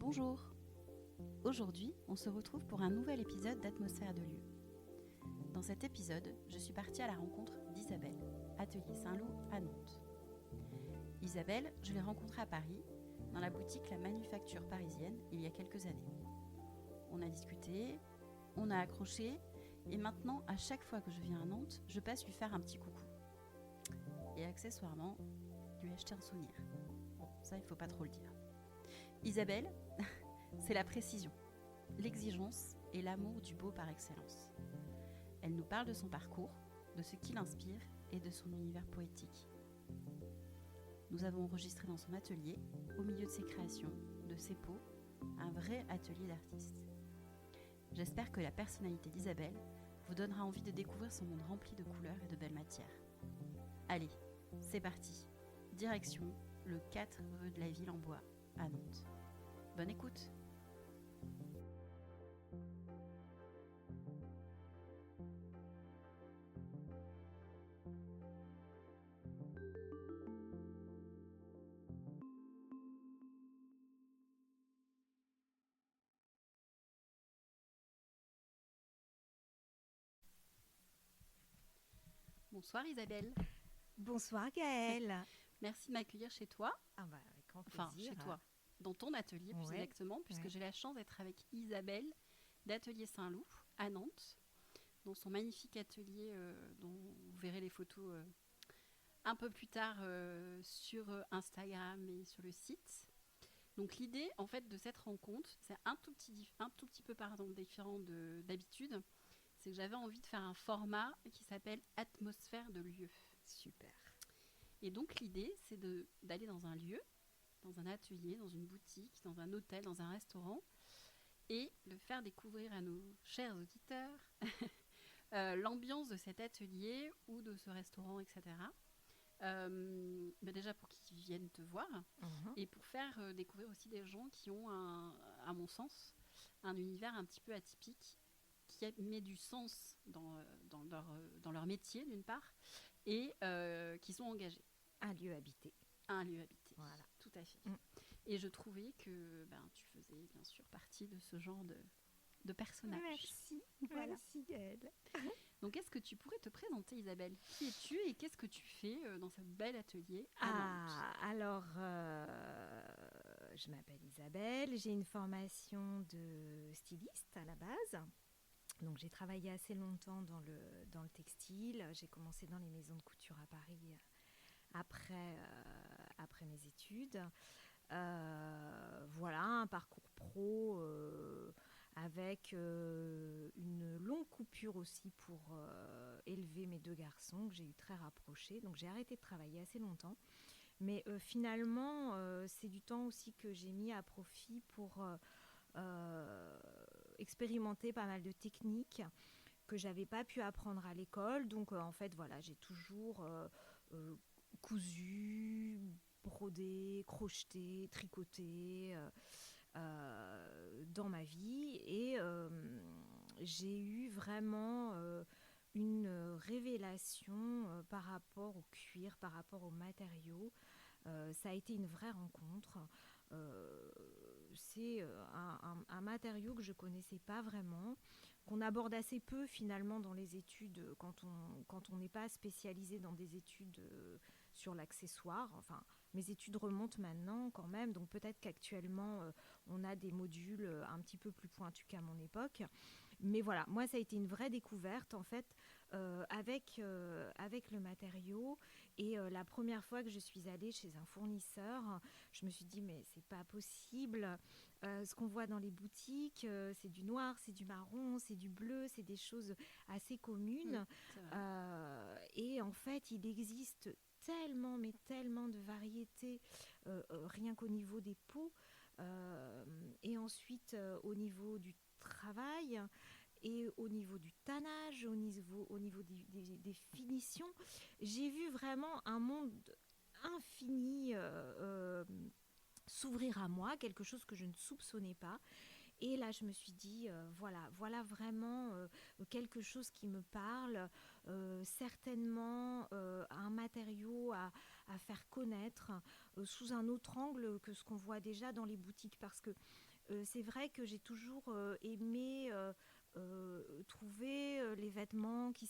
Bonjour. Aujourd'hui, on se retrouve pour un nouvel épisode d'Atmosphère de lieu. Dans cet épisode, je suis partie à la rencontre d'Isabelle, Atelier Saint-Loup à Nantes. Isabelle, je l'ai rencontrée à Paris, dans la boutique La Manufacture parisienne, il y a quelques années. On a discuté, on a accroché, et maintenant, à chaque fois que je viens à Nantes, je passe lui faire un petit coucou. Et accessoirement, lui acheter un souvenir. Bon, ça, il ne faut pas trop le dire. Isabelle, c'est la précision, l'exigence et l'amour du beau par excellence. Elle nous parle de son parcours, de ce qui l'inspire et de son univers poétique. Nous avons enregistré dans son atelier, au milieu de ses créations, de ses peaux, un vrai atelier d'artiste. J'espère que la personnalité d'Isabelle vous donnera envie de découvrir son monde rempli de couleurs et de belles matières. Allez, c'est parti. Direction le 4 rue de la Ville en Bois à Nantes. Bonne écoute. Bonsoir Isabelle. Bonsoir Gaëlle. Merci de m'accueillir chez toi. Ah bah avec grand Enfin, plaisir. chez toi. Dans ton atelier plus exactement, puisque j'ai la chance d'être avec Isabelle d'Atelier Saint-Loup à Nantes, dans son magnifique atelier dont vous verrez les photos un peu plus tard sur Instagram et sur le site. Donc l'idée en fait de cette rencontre, c'est un tout petit peu différent d'habitude, c'est que j'avais envie de faire un format qui s'appelle Atmosphère de lieu. Super. Et donc l'idée, c'est d'aller dans un lieu, dans un atelier, dans une boutique, dans un hôtel, dans un restaurant, et de faire découvrir à nos chers auditeurs l'ambiance de cet atelier ou de ce restaurant, etc. Déjà pour qu'ils viennent te voir et pour faire découvrir aussi des gens qui ont, à mon sens, un univers un petit peu atypique qui met du sens dans leur métier d'une part et qui sont engagés. Un lieu habité. Un lieu habité, voilà. Tout à fait. Et je trouvais que tu faisais bien sûr partie de ce genre de personnage. Merci Gaëlle. Donc est-ce que tu pourrais te présenter Isabelle ? Qui es-tu et qu'est-ce que tu fais dans ce bel atelier à Nantes ? Alors, je m'appelle Isabelle, j'ai une formation de styliste à la base. Donc j'ai travaillé assez longtemps dans le textile. J'ai commencé dans les maisons de couture à Paris après mes études. Voilà, un parcours pro avec une longue coupure aussi pour élever mes deux garçons que j'ai eu très rapprochés. Donc j'ai arrêté de travailler assez longtemps. Mais finalement, c'est du temps aussi que j'ai mis à profit pour expérimenter pas mal de techniques que j'avais pas pu apprendre à l'école. Donc en fait, voilà, j'ai toujours cousu, brodé, crocheté, tricoté dans ma vie. Et j'ai eu vraiment une révélation par rapport au cuir, par rapport aux matériaux. Ça a été une vraie rencontre. C'est un matériau que je ne connaissais pas vraiment, qu'on aborde assez peu finalement dans les études quand on n'est pas spécialisé dans des études sur l'accessoire. Enfin, mes études remontent maintenant quand même, donc peut-être qu'actuellement on a des modules un petit peu plus pointus qu'à mon époque. Mais voilà, moi ça a été une vraie découverte en fait avec le matériau. Et la première fois que je suis allée chez un fournisseur, je me suis dit mais c'est pas possible. Ce qu'on voit dans les boutiques, c'est du noir, c'est du marron, c'est du bleu, c'est des choses assez communes. Et en fait, il existe tellement de variétés, rien qu'au niveau des peaux, et ensuite au niveau du travail, et au niveau du tannage, au niveau des finitions. J'ai vu vraiment un monde infini s'ouvrir à moi, quelque chose que je ne soupçonnais pas. Et là, je me suis dit, voilà vraiment quelque chose qui me parle, certainement un matériau à faire connaître sous un autre angle que ce qu'on voit déjà dans les boutiques. Parce que c'est vrai que j'ai toujours aimé trouver les vêtements qui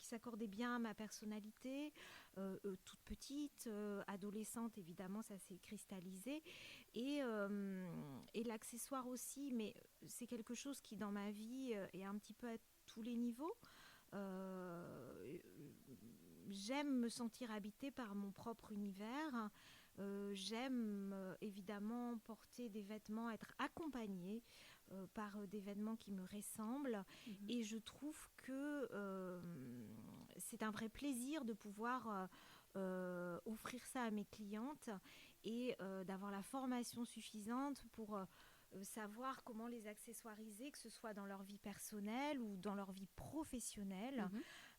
s'accordaient bien à ma personnalité. Toute petite, adolescente, évidemment, ça s'est cristallisé. Et l'accessoire aussi, mais c'est quelque chose qui, dans ma vie, est un petit peu à tous les niveaux. Euh, J'aime me sentir habitée par mon propre univers. J'aime évidemment porter des vêtements, être accompagnée par des vêtements qui me ressemblent. Mhm. Et je trouve que c'est un vrai plaisir de pouvoir offrir ça à mes clientes et d'avoir la formation suffisante pour savoir comment les accessoiriser, que ce soit dans leur vie personnelle ou dans leur vie professionnelle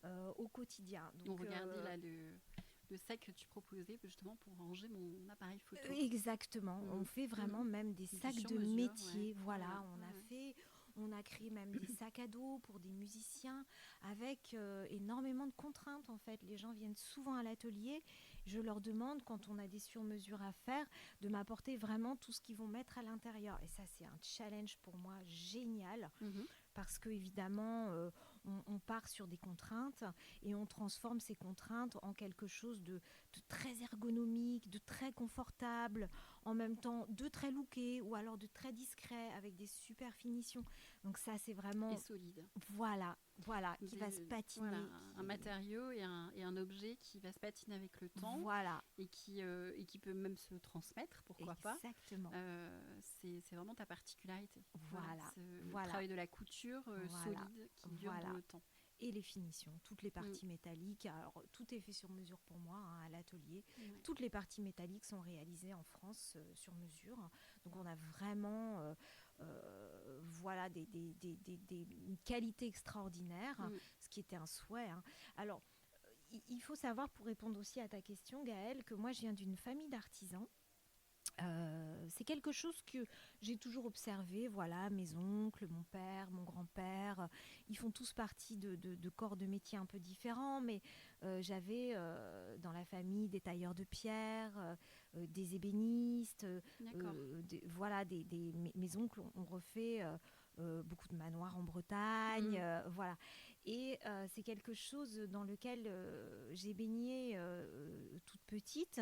Mhm. au quotidien. On Donc, regardait là le sac que tu proposais justement pour ranger mon appareil photo. exactement. Mhm. On fait vraiment Mhm. même des Du sacs de sur-mesure, métier. ouais. Voilà, Ouais. on a créé même des sacs à dos pour des musiciens avec énormément de contraintes en fait. Les gens viennent souvent à l'atelier. Je leur demande quand on a des sur-mesures à faire de m'apporter vraiment tout ce qu'ils vont mettre à l'intérieur. Et ça, c'est un challenge pour moi génial Mhm. parce que évidemment on part sur des contraintes et on transforme ces contraintes en quelque chose de très ergonomique, de très confortable, en même temps de très looké ou alors de très discret avec des super finitions. Donc ça c'est Et vraiment solide. voilà qui va se Voilà, patiner, un matériau et un objet qui va se patiner avec le temps voilà et qui peut même se transmettre, pourquoi pas. exactement C'est vraiment ta particularité. Voilà, voilà le voilà travail de la couture voilà solide qui dure dans voilà le temps. et les finitions, toutes les Mm. parties métalliques. Alors, tout est fait sur mesure pour moi à l'atelier. Ouais. Toutes les parties métalliques sont réalisées en France sur mesure. Donc, on a vraiment voilà, une qualité extraordinaire, Mm. ce qui était un souhait. Hein. Alors, il faut savoir, pour répondre aussi à ta question, Gaëlle, que moi, je viens d'une famille d'artisans. C'est quelque chose que j'ai toujours observé. Voilà, mes oncles, mon père, mon grand-père, ils font tous partie de corps de métier un peu différents, mais j'avais dans la famille des tailleurs de pierre, des ébénistes, D'accord. voilà, mes oncles ont refait beaucoup de manoirs en Bretagne, Mm. voilà. Et c'est quelque chose dans lequel j'ai baigné toute petite.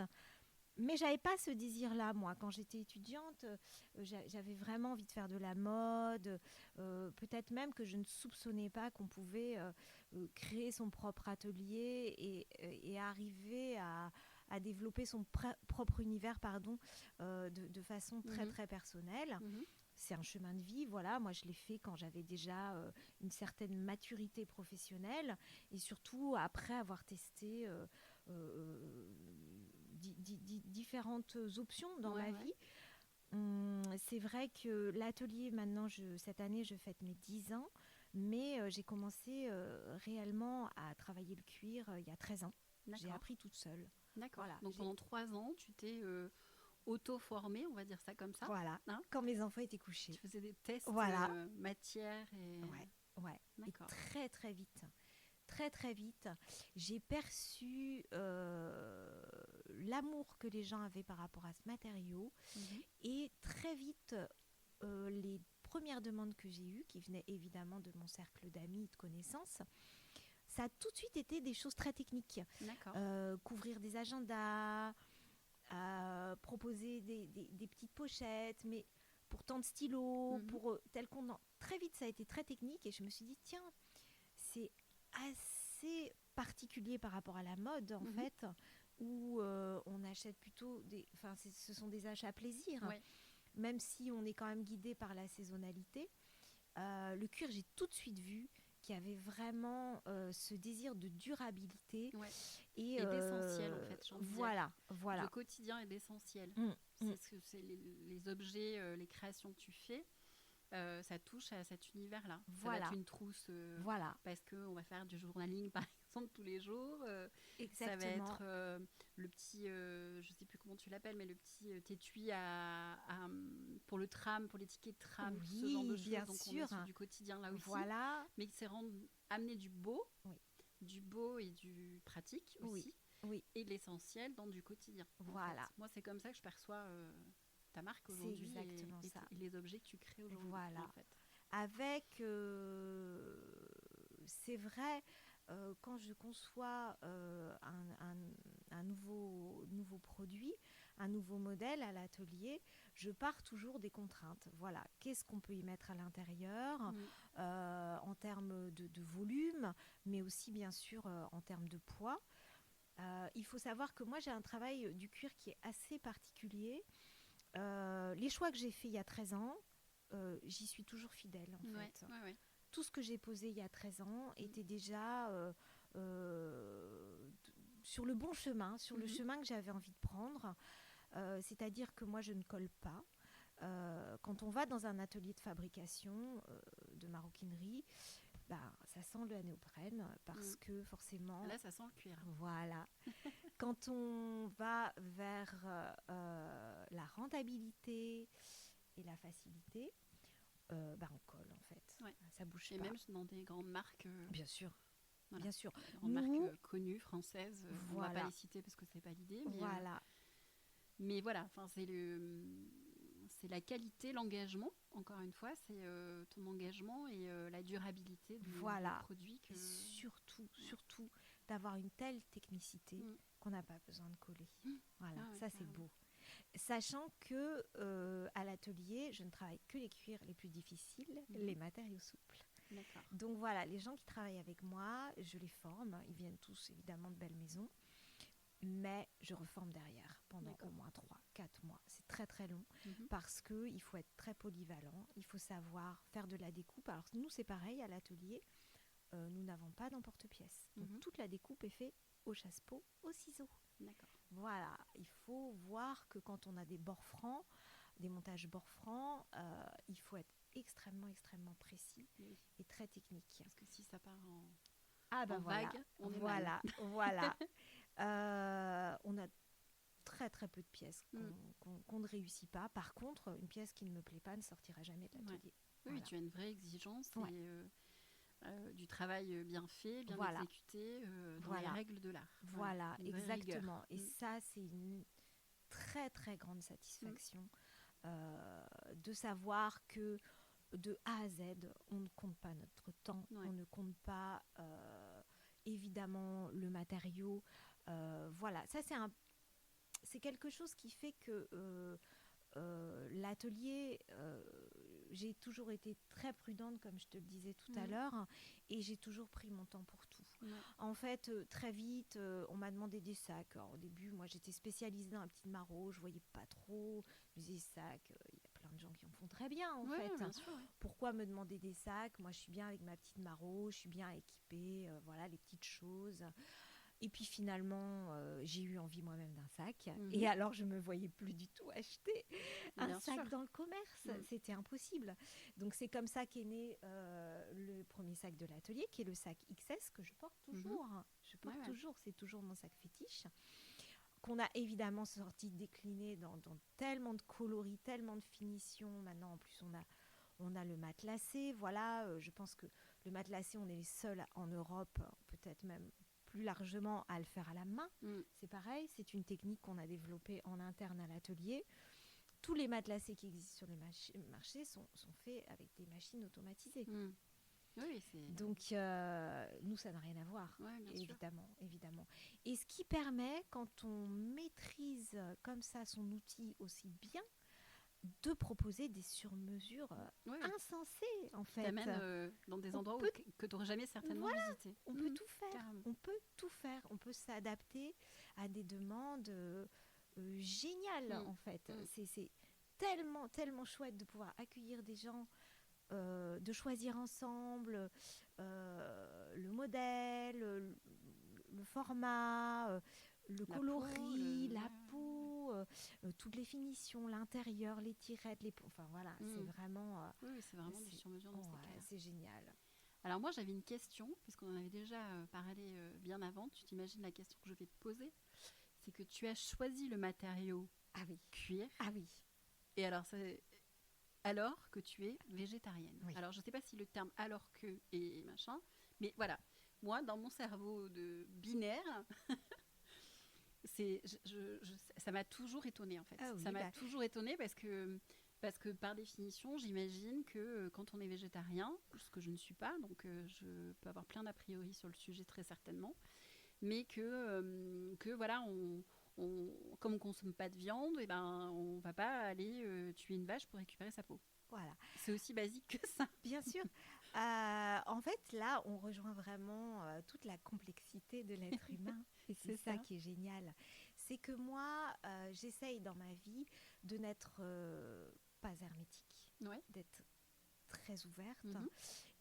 Mais j'avais pas ce désir-là, moi. Quand j'étais étudiante, j'avais vraiment envie de faire de la mode. Peut-être même que je ne soupçonnais pas qu'on pouvait créer son propre atelier et arriver à développer son propre univers, pardon, de façon très Mhm. très personnelle. Mhm. C'est un chemin de vie, voilà. Moi, je l'ai fait quand j'avais déjà une certaine maturité professionnelle et surtout après avoir testé différentes options dans Ouais, ma ouais. vie. C'est vrai que l'atelier, maintenant, cette année, je fête mes 10 ans, mais j'ai commencé réellement à travailler le cuir il y a 13 ans. J'ai D'accord. appris toute seule. D'accord. Voilà, Donc pendant 3 ans, tu t'es auto-formée, on va dire ça comme ça. voilà, Hein. quand mes enfants étaient Tu couchés. faisais des tests Voilà, matière et... ouais, ouais. Et D'accord. très très vite, j'ai perçu l'amour que les gens avaient par rapport à ce matériau. Mhm. Et très vite, les premières demandes que j'ai eues, qui venaient évidemment de mon cercle d'amis et de connaissances, ça a tout de suite été des choses très techniques. D'accord. Couvrir des agendas, proposer des petites pochettes, mais pour tant de stylos, Mhm. pour tel contenant. Très vite, ça a été très technique et je me suis dit, tiens, c'est assez particulier par rapport à la mode, en Mhm. fait, où on achète plutôt enfin, ce sont des achats à plaisir, Ouais. même si on est quand même guidé par la saisonnalité. Le cuir, j'ai tout de suite vu qu'il y avait vraiment ce désir de durabilité Ouais. et Et d'essentiel, en fait, j'ai envie de dire. voilà, Le voilà. quotidien est d'essentiel. Mm, mm, C'est les objets, les créations que tu fais, ça touche à cet univers-là. Ça va être voilà, une trousse voilà, parce qu'on va faire du journaling, par exemple, tous les jours. Ça va exactement. être le petit, je ne sais plus comment tu l'appelles, mais le petit étui pour le tram, pour les tickets de tram, tout ce genre de Oui, choses. bien Donc on est sûr. sur du quotidien là aussi. Voilà. Mais c'est amener Oui, du beau et du pratique oui, aussi, oui. et de l'essentiel dans du quotidien. En fait. Voilà. Moi, c'est comme ça que je perçois ta marque aujourd'hui C'est exactement ça. et les objets que tu crées aujourd'hui. Voilà. En fait. Avec, c'est vrai, quand je conçois un nouveau produit, un nouveau modèle à l'atelier, je pars toujours des contraintes. Voilà, qu'est-ce qu'on peut y mettre à l'intérieur en termes de volume, mais aussi bien sûr en termes de poids. Il faut savoir que moi j'ai un travail du cuir qui est assez particulier. Les choix que j'ai faits il y a 13 ans, j'y suis toujours fidèle en fait. Ouais. Tout ce que j'ai posé il y a 13 ans était déjà sur le bon chemin, sur le chemin que j'avais envie de prendre. C'est-à-dire que moi je ne colle pas. Quand on va dans un atelier de fabrication de maroquinerie, ça sent le néoprène parce que forcément... Là, ça sent le cuir. Voilà. Quand on va vers la rentabilité et la facilité, on colle en fait. Ouais. Ça bouge et pas. Et même dans des grandes marques. Bien sûr. Voilà. Bien sûr. Des grandes marques connues, françaises. On ne va pas les citer parce que c'est pas l'idée. Mais, voilà. Mais voilà, c'est la qualité, l'engagement, encore une fois, c'est ton engagement et la durabilité du produit. Surtout d'avoir une telle technicité qu'on n'a pas besoin de coller. Voilà, ça c'est beau. Sachant que à l'atelier, je ne travaille que les cuirs les plus difficiles, les matériaux souples. D'accord. Donc voilà, les gens qui travaillent avec moi, je les forme. Ils viennent tous évidemment de belles maisons. Mais je reforme derrière pendant au moins 3-4 mois. C'est très très long parce qu'il faut être très polyvalent. Il faut savoir faire de la découpe. Alors nous c'est pareil à l'atelier, nous n'avons pas d'emporte-pièce. Donc toute la découpe est faite au chasse-peau, au ciseau. D'accord. Voilà, il faut voir que quand on a des bords francs, des montages bords francs, il faut être extrêmement précis et très technique. Parce que si ça part en vague, on est voilà. On a très très peu de pièces qu'on ne réussit pas. Par contre, une pièce qui ne me plaît pas ne sortira jamais de l'atelier. Ouais. Voilà. Oui, tu as une vraie exigence et du travail bien fait, bien exécuté, dans les règles de l'art. Voilà, exactement. Et ça, c'est une très très grande satisfaction de savoir que de A à Z, on ne compte pas notre temps, on ne compte pas évidemment le matériau. Voilà, ça c'est quelque chose qui fait que l'atelier, j'ai toujours été très prudente, comme je te le disais tout à l'heure, et j'ai toujours pris mon temps pour tout. En fait, très vite, on m'a demandé des sacs. Alors, au début, moi, j'étais spécialisée dans la petite maro, je voyais pas trop. Je me disais, sacs, il y a plein de gens qui en font très bien, en fait. Bien sûr, Pourquoi me demander des sacs ? Moi, je suis bien avec ma petite maro, je suis bien équipée, voilà, les petites choses. Et puis finalement, j'ai eu envie moi-même d'un sac. Et alors, je ne me voyais plus du tout acheter un sac dans le commerce. C'était impossible. Donc, c'est comme ça qu'est né le premier sac de l'atelier, qui est le sac XS, que je porte toujours. Je porte toujours, c'est toujours mon sac fétiche. Qu'on a évidemment sorti, décliné dans tellement de coloris, tellement de finitions. Maintenant, en plus, on a le matelassé. Voilà, je pense que le matelassé, on est les seuls en Europe, peut-être même plus largement à le faire à la main. C'est pareil, c'est une technique qu'on a développée en interne à l'atelier. Tous les matelassés qui existent sur le marché sont faits avec des machines automatisées. Oui, donc nous, ça n'a rien à voir, évidemment. Et ce qui permet, quand on maîtrise comme ça son outil aussi bien, de proposer des sur-mesures insensées, en fait. T'amènes dans des endroits que tu n'aurais jamais certainement visité. On peut tout faire. Carrément. On peut tout faire. On peut s'adapter à des demandes géniales, en fait. C'est tellement chouette de pouvoir accueillir des gens, de choisir ensemble le modèle, le format, le coloris, la peau, toutes les finitions, l'intérieur, les tirettes, enfin voilà, c'est vraiment... c'est vraiment des sur-mesures dans ces cas-là. C'est génial. Alors moi, j'avais une question, puisqu'on en avait déjà parlé bien avant. Tu t'imagines la question que je vais te poser ? C'est que tu as choisi le matériau cuir. Ah oui. Et alors que tu es végétarienne. Oui. Alors, je ne sais pas si le terme « alors que » et machin, mais voilà. Moi, dans mon cerveau de binaire, Ça m'a toujours étonnée en fait. Ah oui, Ça m'a toujours étonnée parce que par définition, j'imagine que quand on est végétarien, ce que je ne suis pas, donc je peux avoir plein d'a priori sur le sujet très certainement, mais que voilà, comme on consomme pas de viande, et ben on va pas aller tuer une vache pour récupérer sa peau. voilà. C'est aussi basique que ça. Bien sûr. En fait, là, on rejoint vraiment toute la complexité de l'être humain. Et c'est ça qui est génial. C'est que moi, j'essaye dans ma vie de n'être pas hermétique, d'être très ouverte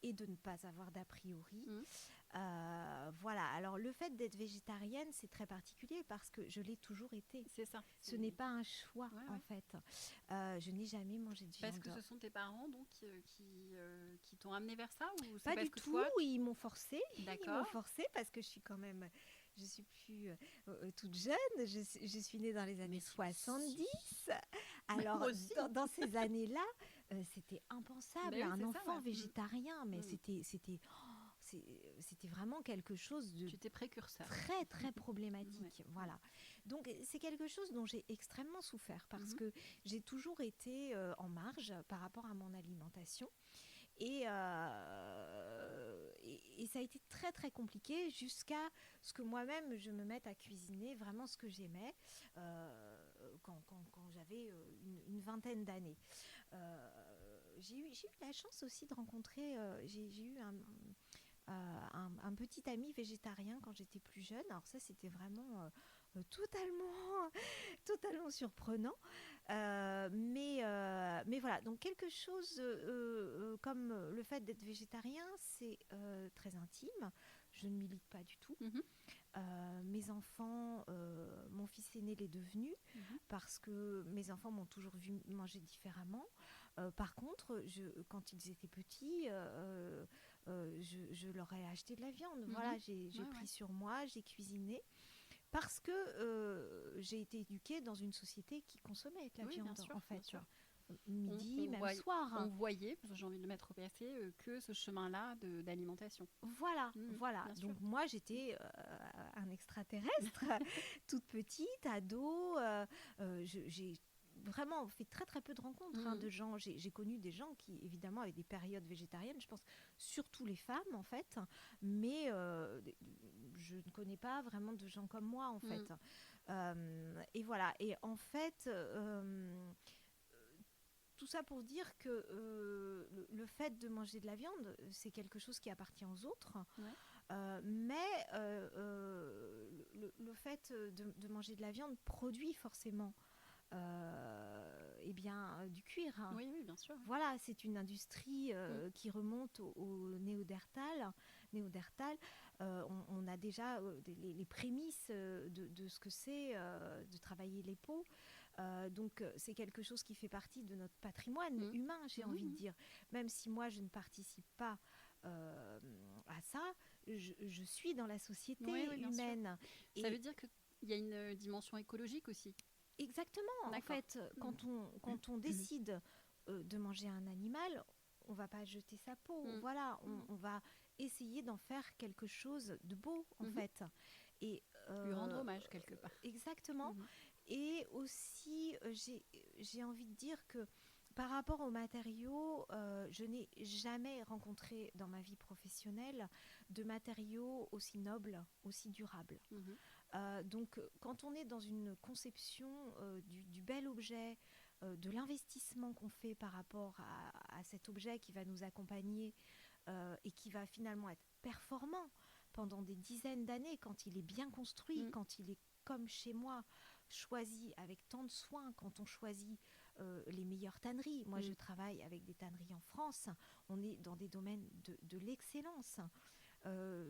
et de ne pas avoir d'a priori. Voilà. Alors, le fait d'être végétarienne, c'est très particulier parce que je l'ai toujours été. C'est ça. Ce n'est pas un choix, en fait. Je n'ai jamais mangé de viande. Parce que ce sont tes parents donc qui t'ont amené vers ça ou c'est pas parce du que tout, toi, ils m'ont forcé. D'accord. Ils m'ont forcé parce que je suis quand même, je suis plus toute jeune. Je suis née dans les années 70. Alors dans ces années-là, c'était impensable. Oui, un enfant ça, végétarien, mais c'était vraiment quelque chose de tu étais précurseur. Très très problématique. Voilà. Donc c'est quelque chose dont j'ai extrêmement souffert parce que j'ai toujours été en marge par rapport à mon alimentation. Et ça a été très très compliqué jusqu'à ce que moi-même je me mette à cuisiner vraiment ce que j'aimais quand j'avais une vingtaine d'années. J'ai eu la chance aussi de rencontrer, j'ai eu un petit ami végétarien quand j'étais plus jeune. Alors ça, c'était vraiment totalement surprenant. Mais voilà, donc quelque chose comme le fait d'être végétarien, c'est très intime. Je ne milite pas du tout. Mes enfants, mon fils aîné l'est devenu parce que mes enfants m'ont toujours vu manger différemment. Par contre, quand ils étaient petits, je leur ai acheté de la viande. Voilà, j'ai pris sur moi, j'ai cuisiné. Parce que j'ai été éduquée dans une société qui consommait de la viande, en fait. Midi, même soir. On voyait, parce que j'ai envie de le mettre au passé, que ce chemin-là d'alimentation. Voilà. Donc moi, j'étais un extraterrestre, toute petite, ado. J'ai vraiment fait très très peu de rencontres de gens. J'ai connu des gens qui, évidemment, avaient des périodes végétariennes, je pense surtout les femmes, en fait. Mais je ne connais pas vraiment de gens comme moi, en fait. Et voilà. Et en fait... tout ça pour dire que le fait de manger de la viande, c'est quelque chose qui appartient aux autres. Mais le fait de manger de la viande produit forcément du cuir. Oui, bien sûr. Voilà, c'est une industrie qui remonte au néandertal. On a déjà les prémices de ce que c'est de travailler les peaux. Donc c'est quelque chose qui fait partie de notre patrimoine humain, j'ai envie de dire. Même si moi je ne participe pas à ça, je suis dans la société humaine. Ça veut dire qu'il y a une dimension écologique aussi. Exactement. En fait, quand on décide de manger un animal, on va pas jeter sa peau. Voilà, on va essayer d'en faire quelque chose de beau, en fait. Et lui rendre hommage quelque part. Exactement. Et aussi, j'ai envie de dire que par rapport aux matériaux, je n'ai jamais rencontré dans ma vie professionnelle de matériaux aussi nobles, aussi durables. Donc, quand on est dans une conception du bel objet, de l'investissement qu'on fait par rapport à cet objet qui va nous accompagner et qui va finalement être performant pendant des dizaines d'années, quand il est bien construit, quand il est comme chez moi, choisi avec tant de soin, quand on choisit les meilleures tanneries. Moi, je travaille avec des tanneries en France. On est dans des domaines de l'excellence.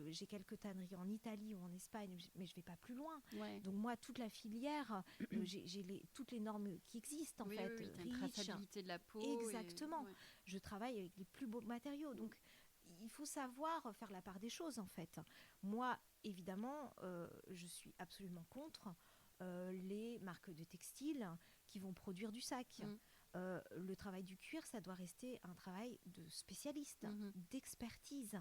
J'ai quelques tanneries en Italie ou en Espagne, mais je ne vais pas plus loin. Donc moi, toute la filière, j'ai toutes les normes qui existent en fait. Oui, la traçabilité de la peau. Exactement. Je travaille avec les plus beaux matériaux. Donc il faut savoir faire la part des choses en fait. Moi, évidemment, je suis absolument contre les marques de textiles qui vont produire du sac. le travail du cuir, ça doit rester un travail de spécialiste, d'expertise.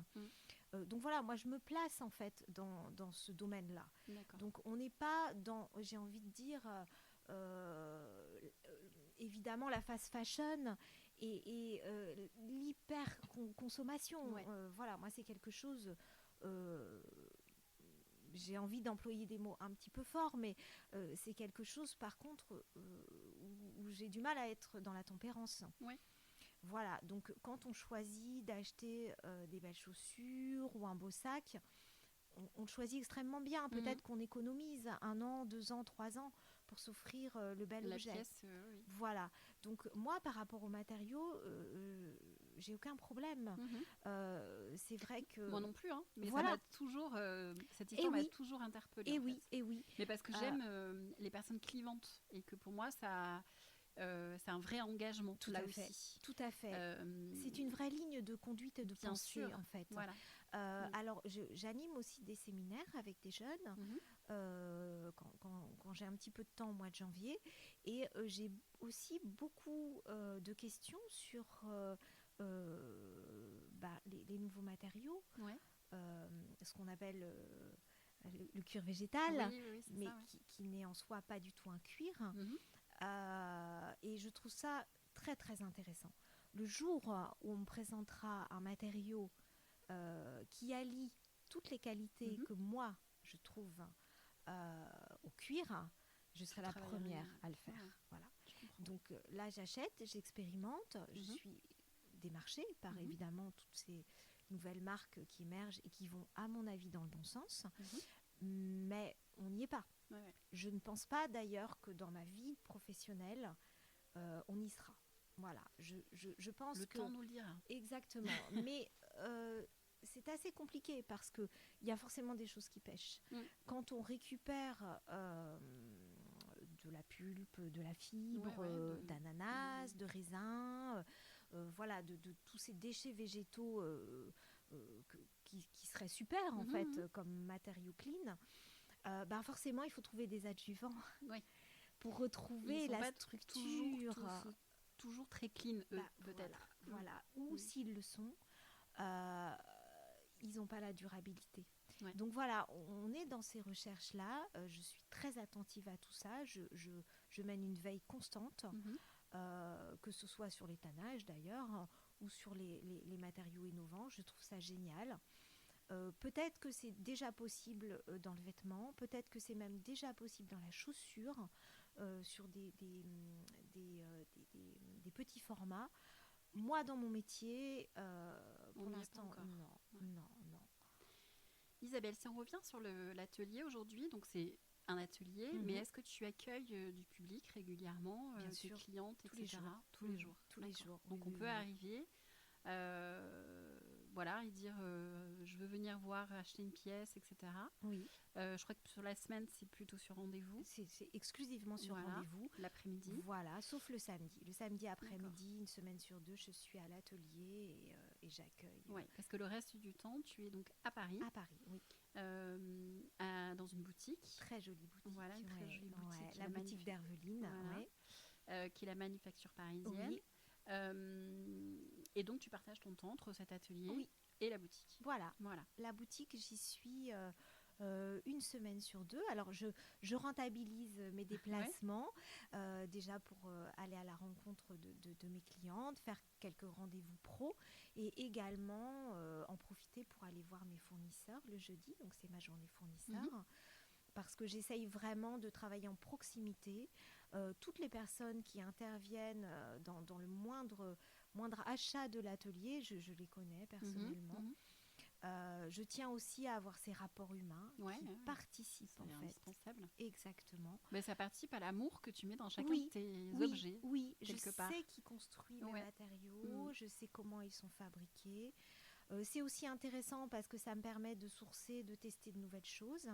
Donc voilà, moi je me place en fait dans ce domaine-là. D'accord. Donc on n'est pas dans, j'ai envie de dire, évidemment la fast fashion et l'hyper-consommation. Ouais. Voilà, moi c'est quelque chose... j'ai envie d'employer des mots un petit peu forts, mais c'est quelque chose, par contre, où j'ai du mal à être dans la tempérance. Ouais. Voilà, donc quand on choisit d'acheter des belles chaussures ou un beau sac, on le choisit extrêmement bien. Peut-être qu'on économise 1 an, 2 ans, 3 ans pour s'offrir le bel La objet. pièce, oui. Voilà, donc moi, par rapport aux matériaux, j'ai aucun problème. C'est vrai que... Moi non plus, hein, mais Voilà. ça m'a toujours, cette histoire m'a toujours interpellée. Et en oui, fait. et oui. Mais parce que j'aime les personnes clivantes et que pour moi, ça, c'est un vrai engagement Tout là à aussi. fait. Tout à fait. C'est une vraie ligne de conduite et de bien pensée, sûr. en fait. Voilà. Alors, j'anime aussi des séminaires avec des jeunes quand j'ai un petit peu de temps au mois de janvier. Et j'ai aussi beaucoup de questions sur les nouveaux matériaux, Ouais. ce qu'on appelle le cuir végétal, Oui, mais ça, qui n'est en soi pas du tout un cuir. Et je trouve ça très, très intéressant. Le jour où on me présentera un matériau qui allie toutes les qualités que moi, je trouve au cuir, je serai la première à le faire. Voilà. Donc là, j'achète, j'expérimente, je suis démarchée par évidemment toutes ces nouvelles marques qui émergent et qui vont, à mon avis, dans le bon sens. Mais on n'y est pas. Ouais. Je ne pense pas d'ailleurs que dans ma vie professionnelle, on y sera. Voilà, je pense le que... temps nous le dira. Exactement, mais c'est assez compliqué parce qu'il y a forcément des choses qui pêchent. Quand on récupère de la pulpe, de la fibre, d'ananas, de raisin, voilà, de tous ces déchets végétaux qui seraient super en fait comme matériaux clean, forcément il faut trouver des adjuvants pour retrouver la structure. Toujours très clean, eux, peut-être. Voilà. Ou s'ils le sont, ils n'ont pas la durabilité. Ouais. Donc voilà, on est dans ces recherches-là. Je suis très attentive à tout ça. Je mène une veille constante, que ce soit sur l'étannage d'ailleurs, ou sur les matériaux innovants. Je trouve ça génial. Peut-être que c'est déjà possible dans le vêtement, peut-être que c'est même déjà possible dans la chaussure, sur des petits formats. Moi, dans mon métier, pour l'instant, non. Isabelle, si on revient sur l'atelier aujourd'hui, donc c'est un atelier, mais est-ce que tu accueilles du public régulièrement, des clientes, tous etc. tous les jours. Tous les jours. Donc on peut arriver, voilà, et dire je veux venir voir, acheter une pièce, etc. Oui. Je crois que sur la semaine, c'est plutôt sur rendez-vous. C'est exclusivement sur rendez-vous. L'après-midi. Voilà, sauf le samedi. Le samedi après-midi, une semaine sur 2, je suis à l'atelier et j'accueille. Oui, parce que le reste du temps, tu es donc à Paris. À Paris, oui. Dans une boutique. Très jolie boutique. Voilà, une très jolie boutique. La boutique d'Herveline, qui est la manufacture parisienne. Oui. Et donc, tu partages ton temps entre cet atelier et la boutique. Voilà. La boutique, j'y suis une semaine sur 2. Alors, je rentabilise mes déplacements, déjà pour aller à la rencontre de mes clientes, faire quelques rendez-vous pro et également en profiter pour aller voir mes fournisseurs le jeudi. Donc, c'est ma journée fournisseur. Parce que j'essaye vraiment de travailler en proximité. Toutes les personnes qui interviennent dans le moindre achat de l'atelier, je les connais personnellement. Je tiens aussi à avoir ces rapports humains qui participent en fait. C'est indispensable. Exactement. Mais ça participe à l'amour que tu mets dans chacun de tes objets. Oui, quelque je part. sais qui construit les matériaux, je sais comment ils sont fabriqués. C'est aussi intéressant parce que ça me permet de sourcer, de tester de nouvelles choses.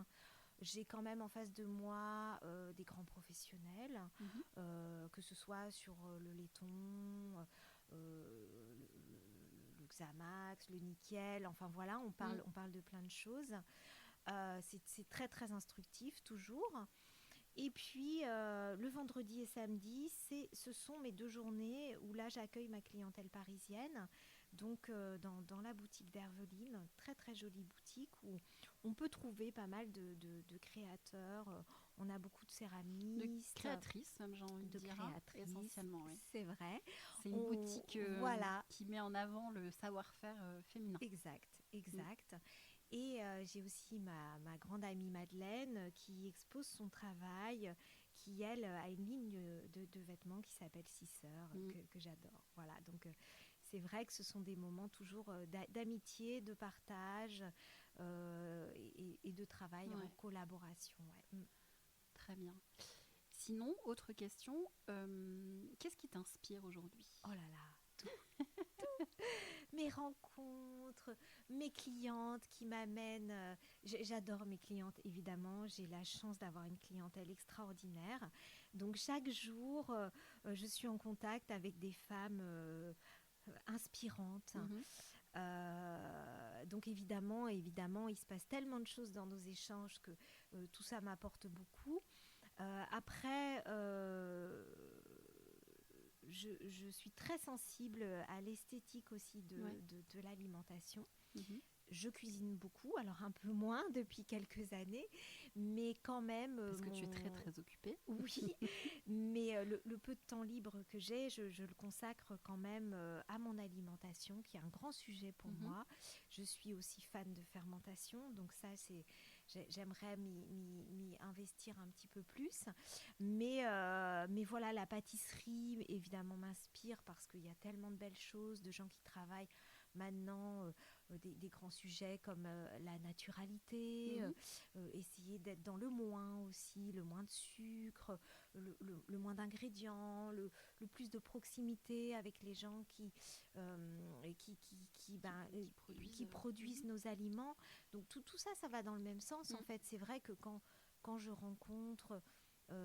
J'ai quand même en face de moi des grands professionnels, que ce soit sur le laiton, le Xamax, le nickel, enfin voilà, on parle de plein de choses. C'est très très instructif toujours. Et puis, le vendredi et samedi, ce sont mes 2 journées où là, j'accueille ma clientèle parisienne. Donc, dans la boutique d'Herveline, très très jolie boutique où on peut trouver pas mal de créateurs. On a beaucoup de De céramistes, créatrice, même j'ai envie de de dire, hein, créatrices, essentiellement. Oui. c'est vrai. C'est une boutique Voilà, qui met en avant le savoir-faire féminin. exact. Et j'ai aussi ma grande amie Madeleine qui expose son travail, qui elle a une ligne de vêtements qui s'appelle Sisseur, que j'adore. Voilà, donc c'est vrai que ce sont des moments toujours d'amitié, de partage et de travail en collaboration. Ouais. Très bien. Sinon, autre question, qu'est-ce qui t'inspire aujourd'hui? Oh là là, tout. Mes rencontres, mes clientes qui m'amènent. J'adore mes clientes, évidemment. J'ai la chance d'avoir une clientèle extraordinaire. Donc chaque jour, je suis en contact avec des femmes inspirantes. Donc évidemment, il se passe tellement de choses dans nos échanges que tout ça m'apporte beaucoup. Après, je suis très sensible à l'esthétique aussi de l'alimentation. Je cuisine beaucoup, alors un peu moins depuis quelques années, mais quand même... Parce que tu es très très occupée. Oui, mais le peu de temps libre que j'ai, je le consacre quand même à mon alimentation, qui est un grand sujet pour moi. Je suis aussi fan de fermentation, donc ça, j'aimerais m'y investir un petit peu plus. Mais voilà, la pâtisserie, évidemment, m'inspire parce qu'il y a tellement de belles choses, de gens qui travaillent maintenant des grands sujets comme la naturalité, essayer d'être dans le moins aussi, le moins de sucre, le moins d'ingrédients, le plus de proximité avec les gens qui produisent nos aliments. Donc tout ça, ça va dans le même sens. En fait, c'est vrai que quand je rencontre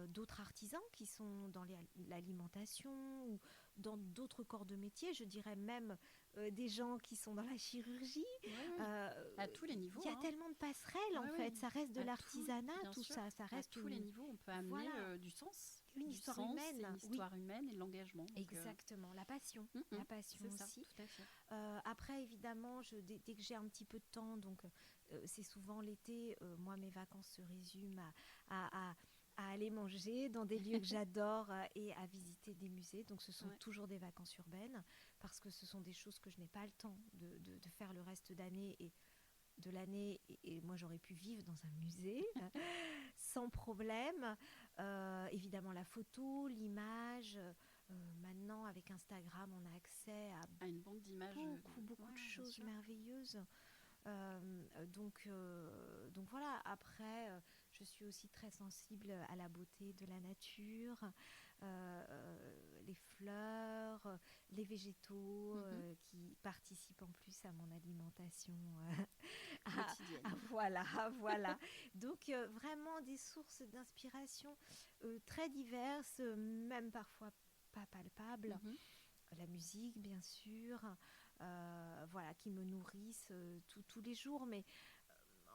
d'autres artisans qui sont dans l'alimentation ou dans d'autres corps de métier, je dirais même des gens qui sont dans la chirurgie. À tous les niveaux. Il y a tellement de passerelles en fait, ça reste de à l'artisanat, tout sûr. ça. Ça reste à tous les niveaux, on peut amener du sens. Une histoire humaine. Une histoire humaine et de l'engagement. Donc, exactement, la passion. La passion c'est aussi. Ça, tout à fait. Après, évidemment, dès que j'ai un petit peu de temps, donc c'est souvent l'été, moi mes vacances se résument à aller manger dans des lieux que j'adore et à visiter des musées. Donc ce sont toujours des vacances urbaines parce que ce sont des choses que je n'ai pas le temps de faire le reste d'année et moi j'aurais pu vivre dans un musée sans problème. Évidemment la photo, l'image. Maintenant avec Instagram on a accès à une banque d'images, beaucoup de choses merveilleuses. Donc voilà, après je suis aussi très sensible à la beauté de la nature, les fleurs, les végétaux qui participent en plus à mon alimentation quotidienne. Voilà. Donc vraiment des sources d'inspiration très diverses, même parfois pas palpables. La musique, bien sûr, voilà, qui me nourrissent tous les jours. Mais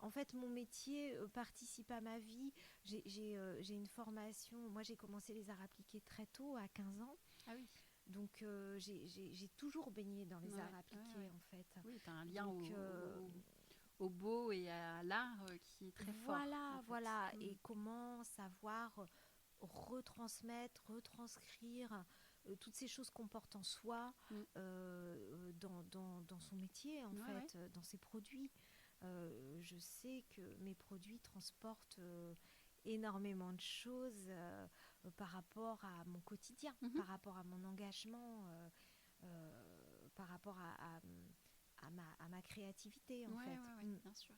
en fait, mon métier participe à ma vie. J'ai une formation. Moi, j'ai commencé les arts appliqués très tôt, à 15 ans. Ah oui. Donc, j'ai toujours baigné dans les arts appliqués, en fait. Oui, tu as un lien au beau et à l'art qui est très fort. Voilà. Et comment savoir retranscrire toutes ces choses qu'on porte en soi dans son métier, en fait, dans ses produits. Je sais que mes produits transportent énormément de choses par rapport à mon quotidien, par rapport à mon engagement, par rapport à ma créativité, en fait. Bien sûr.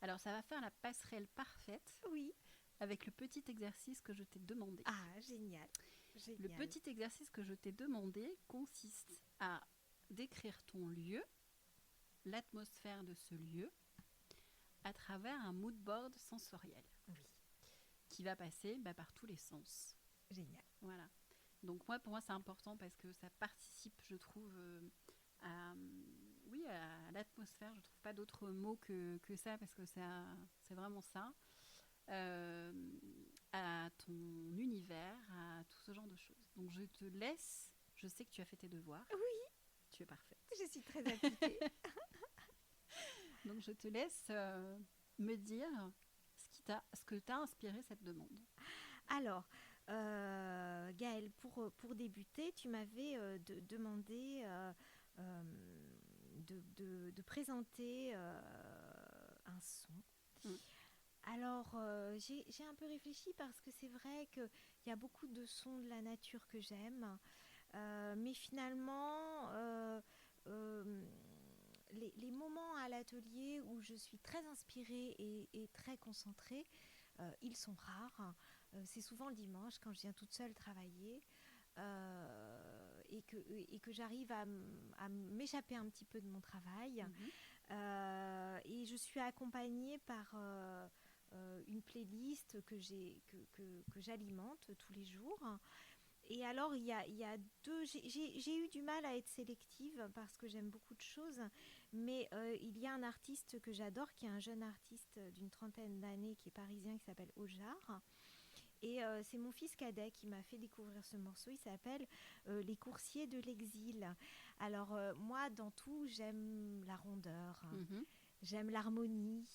Alors, ça va faire la passerelle parfaite. Oui. Avec le petit exercice que je t'ai demandé. Ah, génial. Le petit exercice que je t'ai demandé consiste à décrire ton lieu, l'atmosphère de ce lieu, à travers un mood board sensoriel. Oui. Qui va passer par tous les sens. Génial. Voilà. Donc pour moi, c'est important parce que ça participe, je trouve, à l'atmosphère. Je ne trouve pas d'autre mot que ça parce que c'est vraiment ça. à ton univers, à tout ce genre de choses. Donc je te laisse, je sais que tu as fait tes devoirs. Oui, tu es parfaite. Je suis très appliquée. Donc je te laisse me dire ce que t'a inspiré cette demande. Alors, Gaëlle, pour débuter, tu m'avais demandé de présenter un son. Alors, j'ai un peu réfléchi parce que c'est vrai qu'il y a beaucoup de sons de la nature que j'aime, mais finalement, les moments à l'atelier où je suis très inspirée et très concentrée, ils sont rares. C'est souvent le dimanche quand je viens toute seule travailler et que j'arrive à m'échapper un petit peu de mon travail. Et je suis accompagnée par une playlist que j'alimente tous les jours. Et alors, il y a deux... J'ai eu du mal à être sélective parce que j'aime beaucoup de choses, mais il y a un artiste que j'adore, qui est un jeune artiste d'une 30aine d'années, qui est parisien, qui s'appelle Ojar. Et c'est mon fils cadet qui m'a fait découvrir ce morceau. Il s'appelle Les coursiers de l'exil. Alors, moi, dans tout, j'aime la rondeur, j'aime l'harmonie,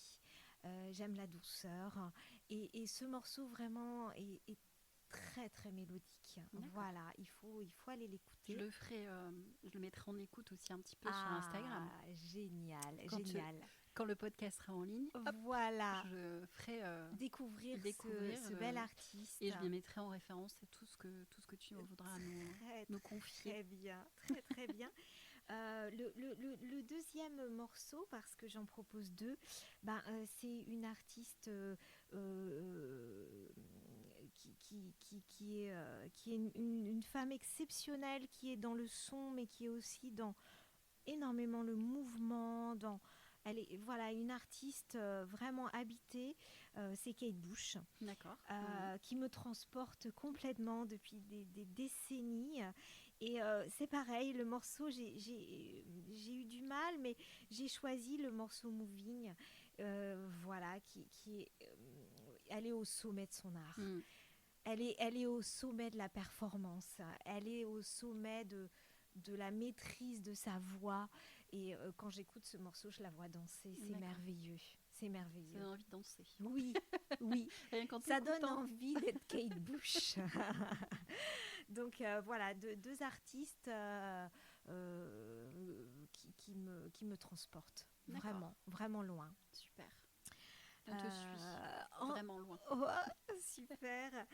j'aime la douceur. Et ce morceau, vraiment, est très, très mélodique. D'accord. Voilà, il faut aller l'écouter. Je le mettrai en écoute aussi un petit peu sur Instagram. Génial, génial. Quand le podcast sera en ligne, voilà. Je ferai découvrir ce bel artiste. Et je lui mettrai en référence tout ce que tu voudras nous confier. Très bien, très très bien. Le deuxième morceau, parce que j'en propose deux, c'est une artiste qui est une femme exceptionnelle, qui est dans le son, mais qui est aussi dans énormément le mouvement, elle est une artiste vraiment habitée, c'est Kate Bush. D'accord. Qui me transporte complètement depuis des décennies. Et c'est pareil, le morceau, j'ai eu du mal, mais j'ai choisi le morceau Moving, qui est, elle est au sommet de son art. Elle est au sommet de la performance, elle est au sommet de la maîtrise de sa voix. Et quand j'écoute ce morceau, je la vois danser. C'est merveilleux. C'est merveilleux. Ça donne envie de danser. Oui, oui. Ça donne envie d'être Kate Bush. Donc voilà, deux artistes qui me transportent. Vraiment, vraiment loin. Super. On te suit vraiment loin. Oh, super.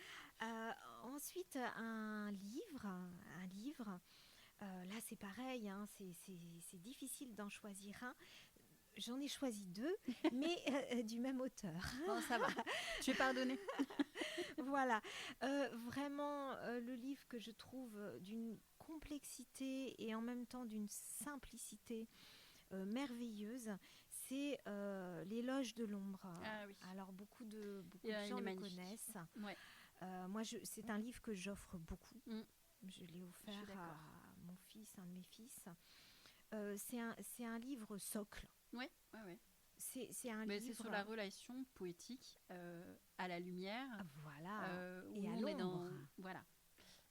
Ensuite, un livre. Là, c'est pareil, hein, c'est difficile d'en choisir un. J'en ai choisi deux, mais du même auteur. Bon, ça va, tu es pardonnée. Voilà, vraiment le livre que je trouve d'une complexité et en même temps d'une simplicité merveilleuse, c'est L'éloge de l'ombre. Ah, oui. Alors beaucoup de gens le connaissent. Ouais. Moi, c'est un livre que j'offre beaucoup. Je l'ai offert à mon fils, un de mes fils. C'est un livre socle. Oui. C'est un Mais livre... c'est sur la relation poétique à la lumière. Voilà. Et à l'ombre.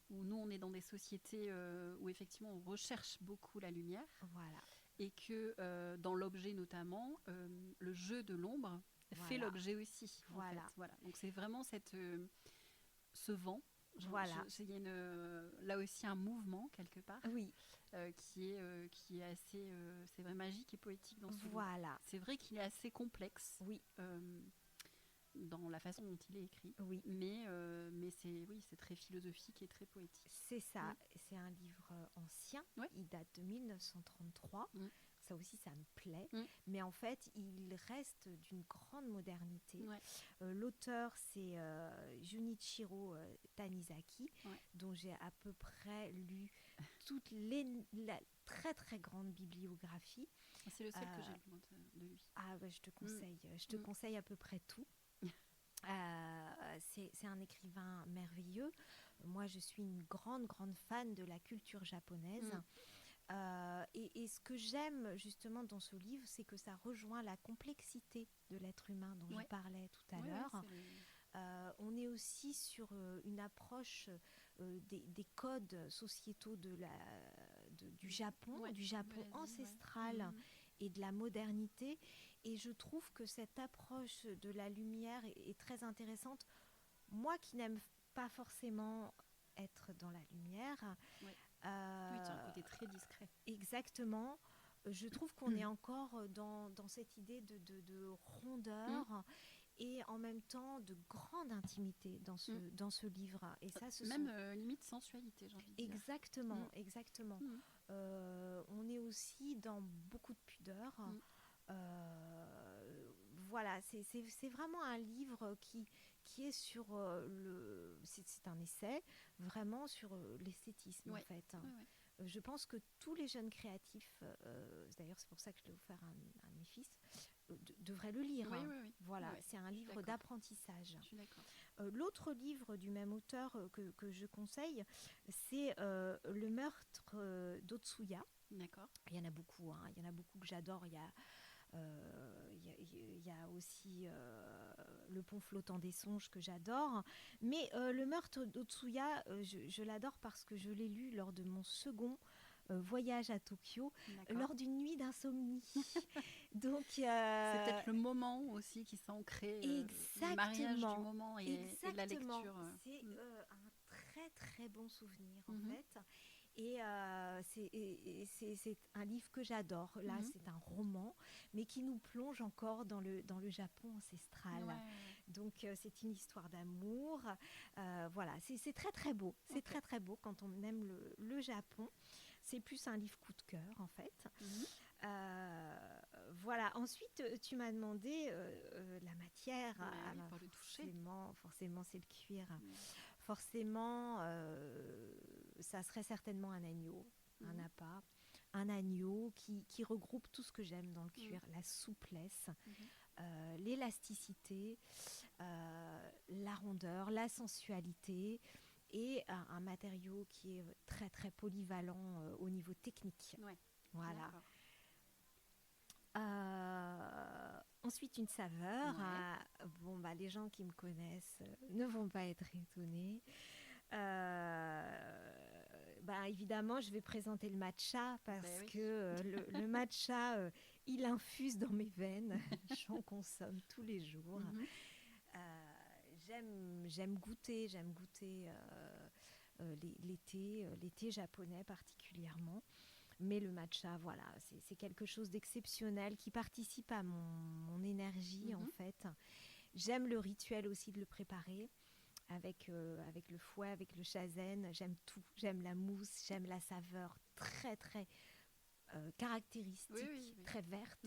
Où nous, on est dans des sociétés où effectivement, on recherche beaucoup la lumière. Voilà. Et que dans l'objet notamment, le jeu de l'ombre fait l'objet aussi. Voilà. Donc c'est vraiment ce vent. Il y a là aussi un mouvement quelque part. Oui. Qui est assez, c'est vrai, magique et poétique dans ce livre. C'est vrai qu'il est assez complexe. Oui. Dans la façon dont il est écrit. Oui. Mais c'est très philosophique et très poétique. C'est ça. C'est un livre ancien. Il date de 1933. Ça aussi, ça me plaît. Mais en fait, il reste d'une grande modernité. L'auteur, c'est Junichiro Tanizaki, dont j'ai à peu près lu toute la très très grande bibliographie. C'est le seul que j'ai lu de lui. Ah ouais, je te conseille à peu près tout. C'est un écrivain merveilleux. Moi, je suis une grande fan de la culture japonaise. Et ce que j'aime justement dans ce livre, c'est que ça rejoint la complexité de l'être humain dont je parlais tout à l'heure. On est aussi sur une approche des codes sociétaux du Japon, du Japon ancestral et de la modernité. Et je trouve que cette approche de la lumière est très intéressante. Moi qui n'aime pas forcément être dans la lumière. Oui, tu as un côté très discret. Exactement. Je trouve qu'on est encore dans cette idée de rondeur et en même temps de grande intimité dans ce livre. Et ça, même limite sensualité, j'ai envie de dire. Exactement, exactement. On est aussi dans beaucoup de pudeur. Voilà, c'est vraiment un livre qui est sur c'est un essai vraiment sur l'esthétisme en fait. Je pense que tous les jeunes créatifs, d'ailleurs c'est pour ça que je l'ai offert à un de mes fils, devraient le lire. Voilà, c'est un livre d'apprentissage. Je suis d'accord. L'autre livre du même auteur que je conseille, c'est Le meurtre d'Otsuya. D'accord. Il y en a beaucoup, il y en a beaucoup que j'adore. Il y a aussi Le pont flottant des songes que j'adore. Mais Le meurtre d'Otsuya, je l'adore parce que je l'ai lu lors de mon second voyage à Tokyo, lors d'une nuit d'insomnie. Donc, c'est peut-être le moment aussi qui s'est ancré, le mariage du moment et de la lecture. C'est un très très bon souvenir en fait. Et c'est un livre que j'adore. Là, c'est un roman, mais qui nous plonge encore dans le Japon ancestral. Donc, c'est une histoire d'amour. Voilà, c'est très très beau. C'est très très beau quand on aime le Japon. C'est plus un livre coup de cœur, en fait. Voilà. Ensuite, tu m'as demandé la matière. Alors, pour le toucher. Forcément, c'est le cuir. Forcément, ça serait certainement un agneau, un appât, un agneau qui regroupe tout ce que j'aime dans le cuir, la souplesse, l'élasticité, la rondeur, la sensualité et un matériau qui est très très polyvalent au niveau technique. Voilà. Ensuite, une saveur. Les gens qui me connaissent ne vont pas être étonnés. Évidemment, je vais présenter le matcha parce que le matcha, il infuse dans mes veines. J'en consomme tous les jours. J'aime goûter les thés japonais particulièrement. Mais le matcha, voilà, c'est quelque chose d'exceptionnel qui participe à mon énergie, en fait. J'aime le rituel aussi de le préparer avec le fouet, avec le shazen. J'aime tout. J'aime la mousse, j'aime la saveur très, très caractéristique, très verte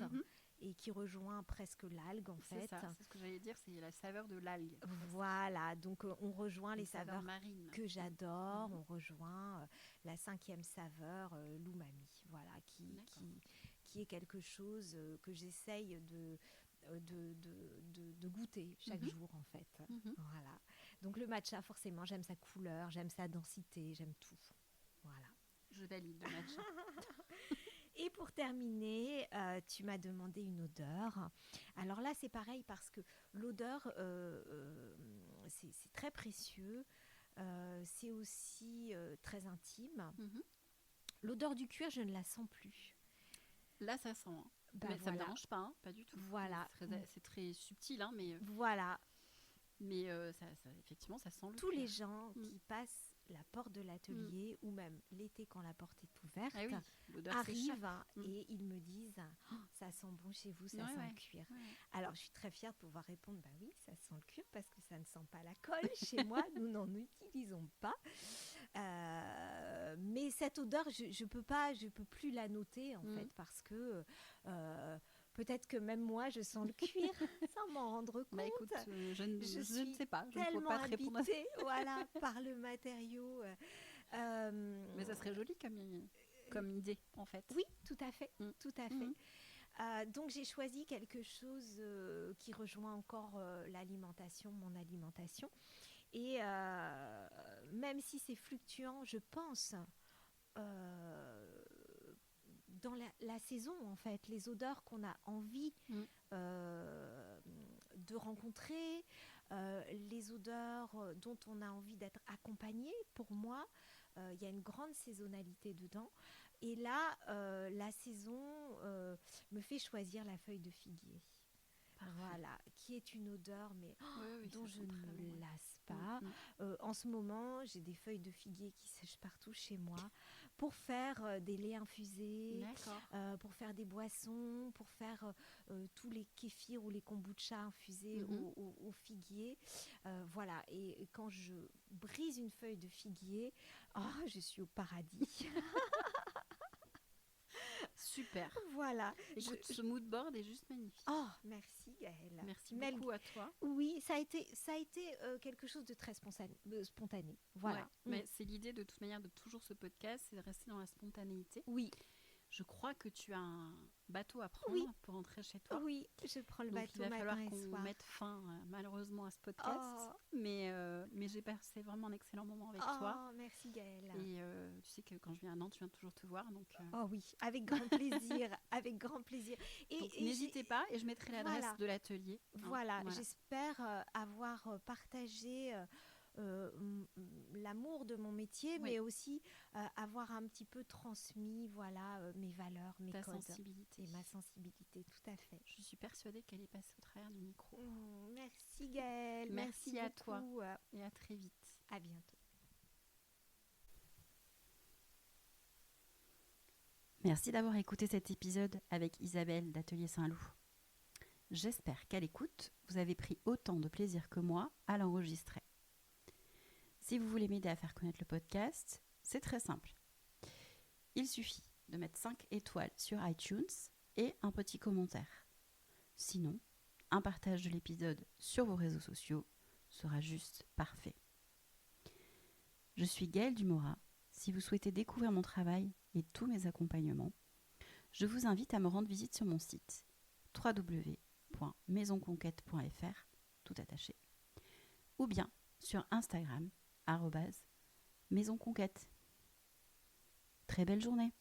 et qui rejoint presque l'algue, en fait. C'est ce que j'allais dire, c'est la saveur de l'algue. Voilà, donc on rejoint les saveurs marines que j'adore. On rejoint la 5e saveur, l'umami, voilà, qui est quelque chose que j'essaye de goûter chaque jour, en fait. Voilà. Donc le matcha, forcément, j'aime sa couleur, j'aime sa densité, j'aime tout. Voilà. Je valide le matcha. Et pour terminer, tu m'as demandé une odeur. Alors là, c'est pareil parce que l'odeur, c'est très précieux. C'est aussi très intime. L'odeur du cuir, je ne la sens plus. Là, ça sent. Mais ça ne me dérange pas, pas du tout. Voilà. C'est très subtil, mais... Voilà. Mais effectivement, ça sent le Tous les gens qui passent la porte de l'atelier ou même l'été quand la porte est ouverte arrivent et ils me disent ça sent bon chez vous, ça sent le cuir. Alors je suis très fière de pouvoir répondre oui, ça sent le cuir parce que ça ne sent pas la colle chez moi, nous n'en utilisons pas. Mais cette odeur, je peux plus la noter en fait parce que peut-être que même moi, je sens le cuir sans m'en rendre compte. Écoute, je ne sais pas. Je ne peux pas te répondre. Voilà, par le matériau. Mais ça serait joli comme idée, en fait. Oui, tout à fait. Tout à fait. Donc, j'ai choisi quelque chose qui rejoint encore l'alimentation, mon alimentation. Et même si c'est fluctuant, je pense... dans la saison, en fait, les odeurs qu'on a envie de rencontrer, les odeurs dont on a envie d'être accompagné. Pour moi, il y a une grande saisonnalité dedans. Et là, la saison me fait choisir la feuille de figuier. Parfait. Voilà, qui est une odeur Oui, dont je ne lasse pas. Mm-hmm. En ce moment, j'ai des feuilles de figuier qui sèchent partout chez moi pour faire des laits infusés, pour faire des boissons, pour faire tous les kéfirs ou les kombucha infusés au figuier. Voilà, et quand je brise une feuille de figuier, je suis au paradis. Super. Voilà. Écoute, ce mood board est juste magnifique. Oh, merci Gaëlle. Merci beaucoup à toi. Oui, ça a été quelque chose de très spontané. Voilà. Ouais, mais c'est l'idée de toute manière de toujours ce podcast, c'est de rester dans la spontanéité. Oui. Je crois que tu as un bateau à prendre pour rentrer chez toi. Oui, je prends le bateau matin et soir. Il va falloir qu'on mette fin malheureusement à ce podcast. Mais j'ai passé vraiment un excellent moment avec toi. Merci Gaëlle. Et tu sais que quand je viens à Nantes, je viens toujours te voir. Donc, Oh oui, avec grand plaisir. Avec grand plaisir. Donc, n'hésitez pas et je mettrai l'adresse de l'atelier. Voilà. J'espère avoir partagé l'amour de mon métier, mais aussi avoir un petit peu transmis mes valeurs, mes codes sensibilité. Et ma sensibilité, tout à fait. Je suis persuadée qu'elle est passée au travers du micro. Merci Gaëlle. Merci à beaucoup. Toi et à très vite. À bientôt. Merci d'avoir écouté cet épisode avec Isabelle d'Atelier Saint-Loup. J'espère qu'à l'écoute, vous avez pris autant de plaisir que moi à l'enregistrer. Si vous voulez m'aider à faire connaître le podcast, c'est très simple. Il suffit de mettre 5 étoiles sur iTunes et un petit commentaire. Sinon, un partage de l'épisode sur vos réseaux sociaux sera juste parfait. Je suis Gaëlle Dumora. Si vous souhaitez découvrir mon travail et tous mes accompagnements, je vous invite à me rendre visite sur mon site www.maisonconquête.fr, tout attaché, ou bien sur Instagram @maisonconquête. Très belle journée.